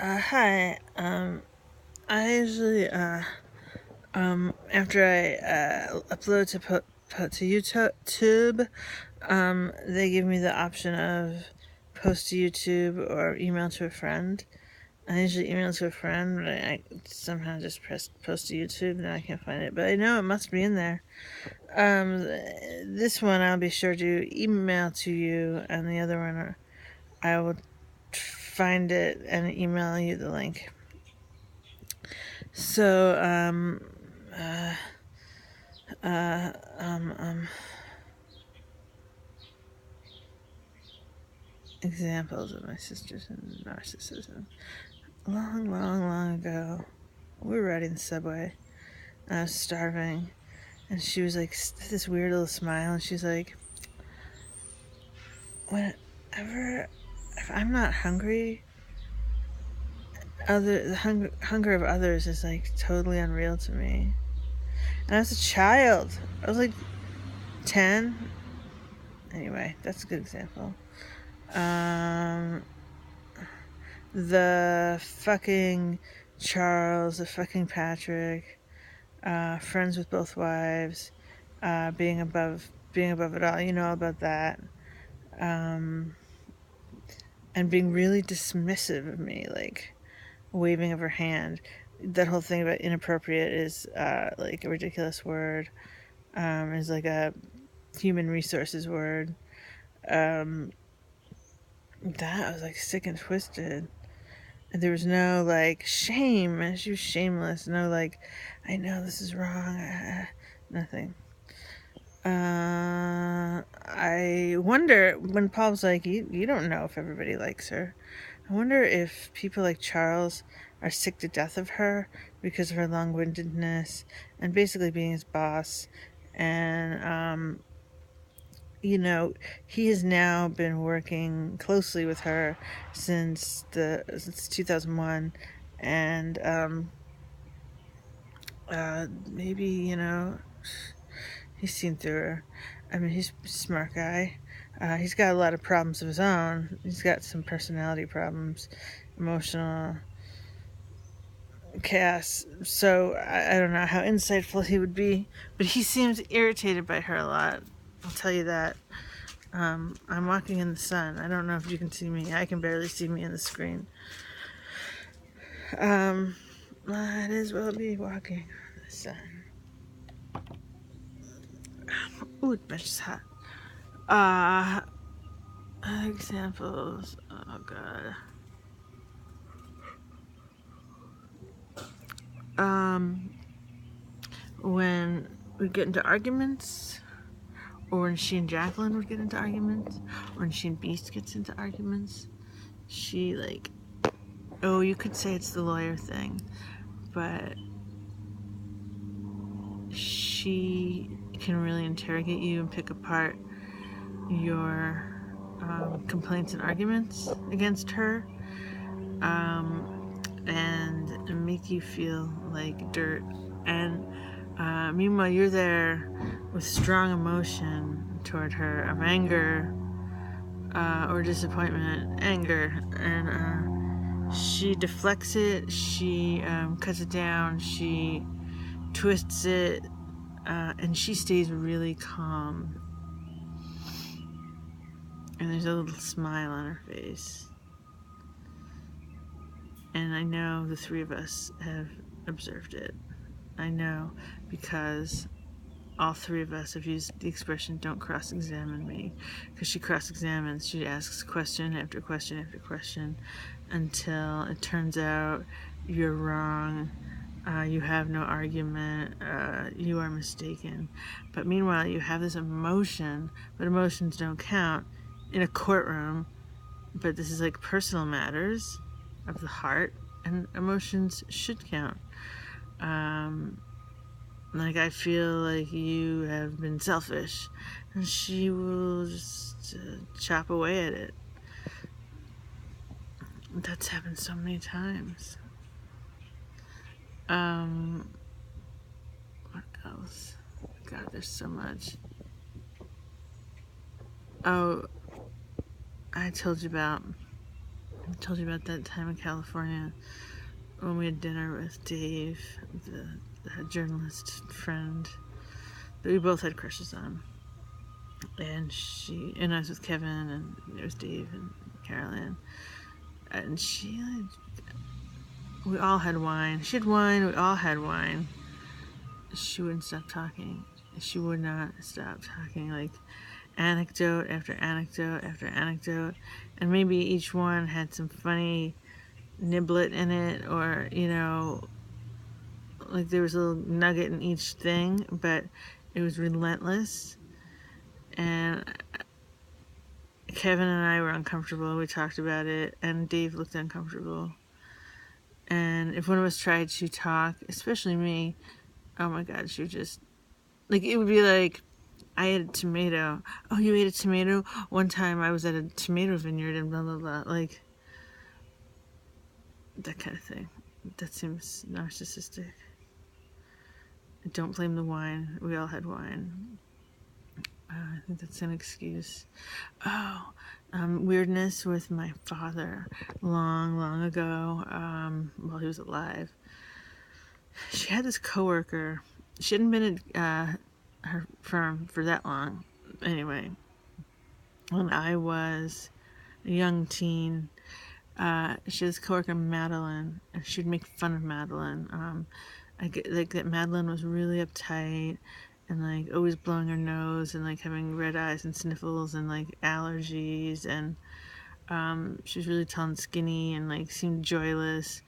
Hi. I usually, after I upload to YouTube, they give me the option of post to YouTube or email to a friend. I usually email to a friend, but I somehow just press post to YouTube and I can't find it. But I know it must be in there. This one I'll be sure to email to you, and the other one I will find it and email you the link. So, examples of my sister's narcissism. Long ago, we were riding the subway. I was starving, and she was like this weird little smile, and she's like, "Whenever, if I'm not hungry, the hunger of others is like totally unreal to me." And I was a child. I was like 10. Anyway, that's a good example. The fucking Charles, the fucking Patrick, friends with both wives, being above it all. You know all about that. And being really dismissive of me, like waving of her hand. That whole thing about inappropriate is like a ridiculous word. Is like a human resources word. That I was like sick and twisted. And there was no like shame, and she was shameless. No like, I know this is wrong. Nothing. I wonder when Paul's like, you don't know if everybody likes her. I wonder if people like Charles are sick to death of her because of her long-windedness and basically being his boss. And he has now been working closely with her since 2001, and maybe he's seen through her. I mean, he's a smart guy. He's got a lot of problems of his own. He's got some personality problems, emotional chaos. So I don't know how insightful he would be, but he seems irritated by her a lot. I'll tell you that. I'm walking in the sun. I don't know if you can see me. I can barely see me in the screen. Might as well be walking in the sun. Ooh, it's just hot. Examples. Oh god. When we get into arguments, or when she and Jacqueline would get into arguments, or when she and Beast gets into arguments, she like, oh, you could say it's the lawyer thing, but she can really interrogate you and pick apart your complaints and arguments against her, and make you feel like dirt. And meanwhile, you're there with strong emotion toward her of anger or disappointment, anger, and she deflects it, she cuts it down, she twists it, and she stays really calm. And there's a little smile on her face. And I know the three of us have observed it. I know because all three of us have used the expression, don't cross-examine me. Because she cross-examines, she asks question after question after question until it turns out you're wrong, you have no argument, you are mistaken. But meanwhile, you have this emotion, but emotions don't count in a courtroom. But this is like personal matters of the heart, and emotions should count. Like, I feel like you have been selfish, and she will just chop away at it. That's happened so many times. What else? God, there's so much. Oh, I told you about I told you about that time in California when we had dinner with Dave, the journalist friend that we both had crushes on. And I was with Kevin, and there was Dave and Carolyn. And we all had wine. She had wine, we all had wine. She wouldn't stop talking. She would not stop talking, like anecdote after anecdote after anecdote. And maybe each one had some funny niblet in it, or, like there was a little nugget in each thing, but it was relentless. And Kevin and I were uncomfortable. We talked about it, and Dave looked uncomfortable. And if one of us tried to talk, especially me, oh my God, she would just, like, it would be like, I ate a tomato. Oh, you ate a tomato? One time I was at a tomato vineyard and blah, blah, blah. Like, that kind of thing. That seems narcissistic. Don't blame the wine. We all had wine. I think that's an excuse. Oh, weirdness with my father long, long ago, while he was alive. She had this coworker. She hadn't been at her firm for that long. Anyway, when I was a young teen, she had this coworker, Madeline, and she'd make fun of Madeline. I get like that Madeline was really uptight and like always blowing her nose and like having red eyes and sniffles and like allergies, and she was really tall and skinny and like seemed joyless.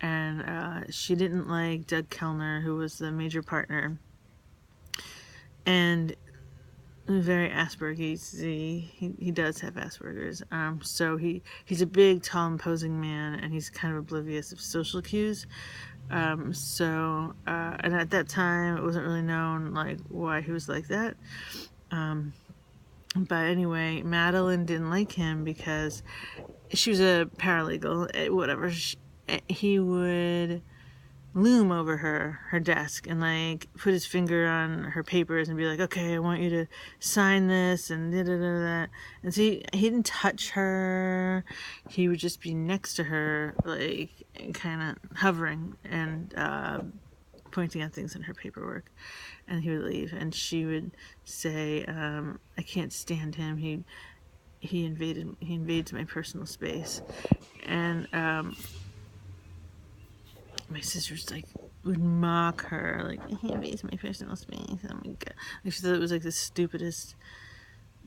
And she didn't like Doug Kellner, who was the major partner, and very Asperger's. He does have Asperger's. So he's a big, tall, imposing man, and he's kind of oblivious of social cues. And at that time, it wasn't really known like why he was like that. But anyway, Madeline didn't like him because she was a paralegal. Whatever. He would loom over her desk and like put his finger on her papers and be like, okay, I want you to sign this and da da da da. And so he didn't touch her. He would just be next to her, like kind of hovering and pointing at things in her paperwork. And he would leave, and she would say, I can't stand him. He invades my personal space. And my sisters like would mock her, like, he invades my personal space. Oh my God. Like, she thought it was like the stupidest,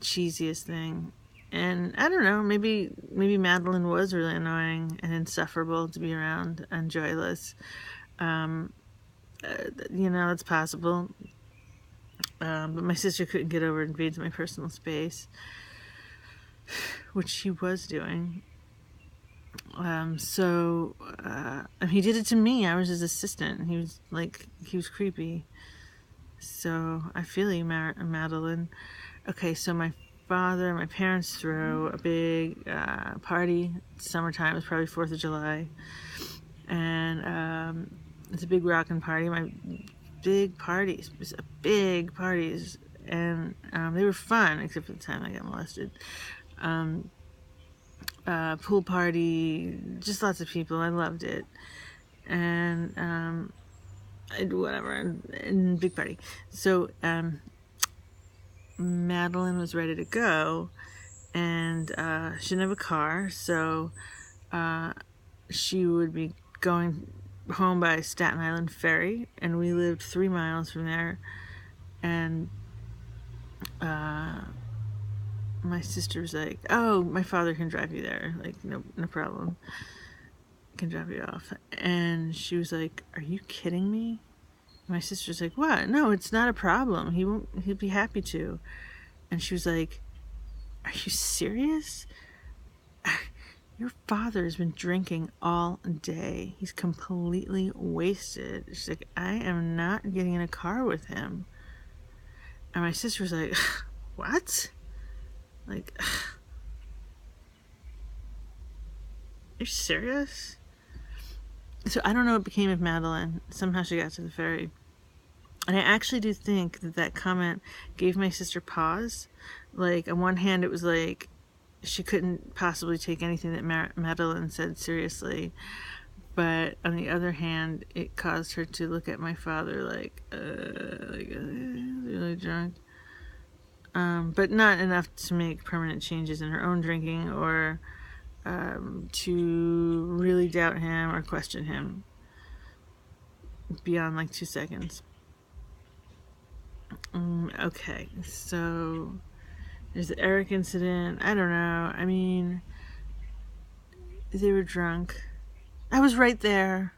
cheesiest thing. And I don't know, maybe Madeline was really annoying and insufferable to be around and joyless. It's possible. But my sister couldn't get over invades my personal space, which she was doing. He did it to me. I was his assistant. He was creepy. So I feel you, Madeline. Okay, so my parents throw a big party. It's summertime. It's probably 4th of July. And it's a big rockin' party. My big parties. Big parties. And they were fun, except for the time I got molested. Pool party, just lots of people. I loved it. And whatever, and big party. So Madeline was ready to go, and she didn't have a car, so she would be going home by Staten Island Ferry, and we lived 3 miles from there. And my sister was like, oh, my father can drive you there. Like, no problem. Can drop you off. And she was like, are you kidding me? My sister's like, what? No, it's not a problem. He'd be happy to. And she was like, are you serious? Your father has been drinking all day. He's completely wasted. She's like, I am not getting in a car with him. And my sister was like, what? Like, are you serious? So I don't know what became of Madeline. Somehow she got to the ferry. And I actually do think that comment gave my sister pause. Like, on one hand, it was like, she couldn't possibly take anything that Madeline said seriously. But on the other hand, it caused her to look at my father like really drunk. But not enough to make permanent changes in her own drinking or to really doubt him or question him beyond like 2 seconds. Okay, so there's the Eric incident. I don't know. I mean, they were drunk. I was right there.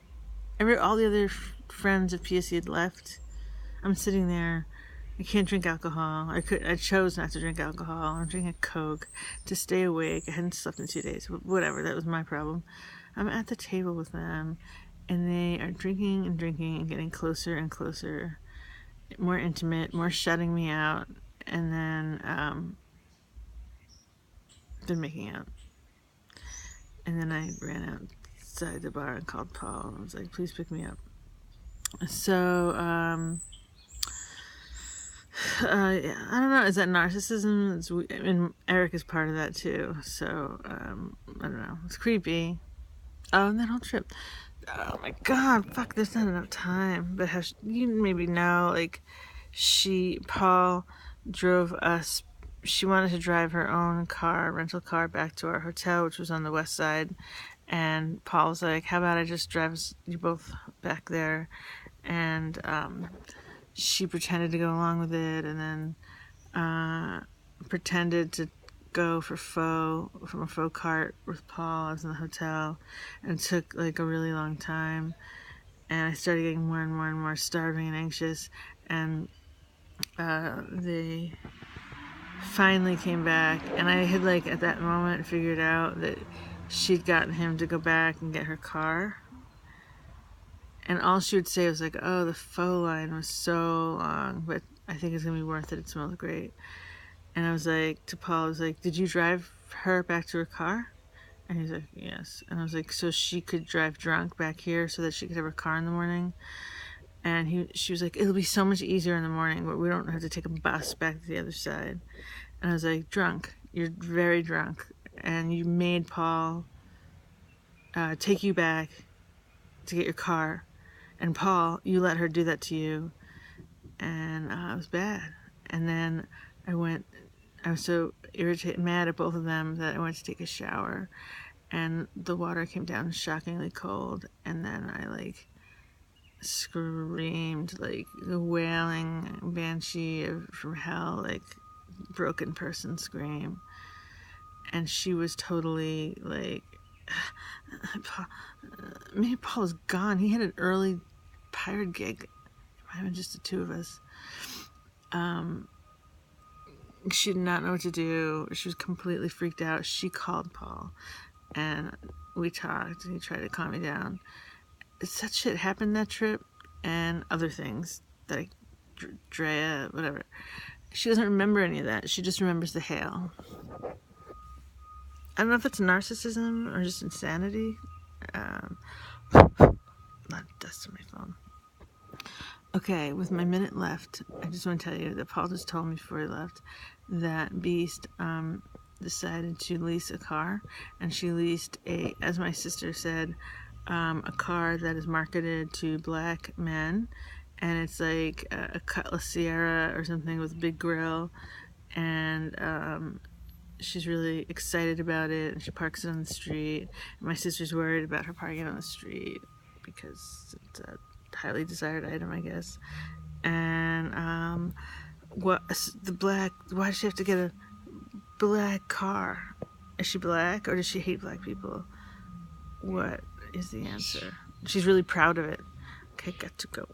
All the other friends of PSC had left. I'm sitting there. I can't drink alcohol. I chose not to drink alcohol. I'm drinking Coke to stay awake. I hadn't slept in 2 days. Whatever, that was my problem. I'm at the table with them, and they are drinking and drinking and getting closer and closer, more intimate, more shutting me out, and then making out. And then I ran outside the bar and called Paul. I was like, please pick me up. So, yeah, I don't know. Is that narcissism? I mean, Eric is part of that too. So, I don't know. It's creepy. Oh, and that whole trip. Oh my God, fuck, there's not enough time. But you maybe know, like, Paul drove us. She wanted to drive her own rental car back to our hotel, which was on the west side. And Paul was like, how about I just drive you both back there? And she pretended to go along with it, and then pretended to go from a faux cart with Paul. I was in the hotel, and it took like a really long time, and I started getting more and more and more starving and anxious, and they finally came back, and I had like at that moment figured out that she'd gotten him to go back and get her car. And all she would say was like, oh, the faux line was so long, but I think it's going to be worth it. It smells great. And I was like, to Paul, I was like, did you drive her back to her car? And he's like, yes. And I was like, so she could drive drunk back here so that she could have her car in the morning? And she was like, it'll be so much easier in the morning, but we don't have to take a bus back to the other side. And I was like, drunk. You're very drunk. And you made Paul take you back to get your car. And Paul, you let her do that to you, and it was bad. And then I was so irritated, mad at both of them that I went to take a shower, and the water came down shockingly cold, and then I like screamed like a wailing banshee from hell, like broken person scream. And she was totally like, maybe Paul was gone. He had an early pirate gig. It might have been just the two of us. She did not know what to do. She was completely freaked out. She called Paul, and we talked, and he tried to calm me down. Such shit happened that trip, and other things that Drea, whatever. She doesn't remember any of that. She just remembers the hail. I don't know if it's narcissism or just insanity. Not dust on my phone. Okay, with my minute left, I just want to tell you that Paul just told me before he left that Beast decided to lease a car, and she leased as my sister said, a car that is marketed to black men, and it's like a Cutlass Sierra or something with a big grill, and she's really excited about it, and she parks it on the street. And my sister's worried about her parking it on the street because it's a highly desired item, I guess. And why does she have to get a black car? Is she black, or does she hate black people? What is the answer? She's really proud of it. Okay, got to go.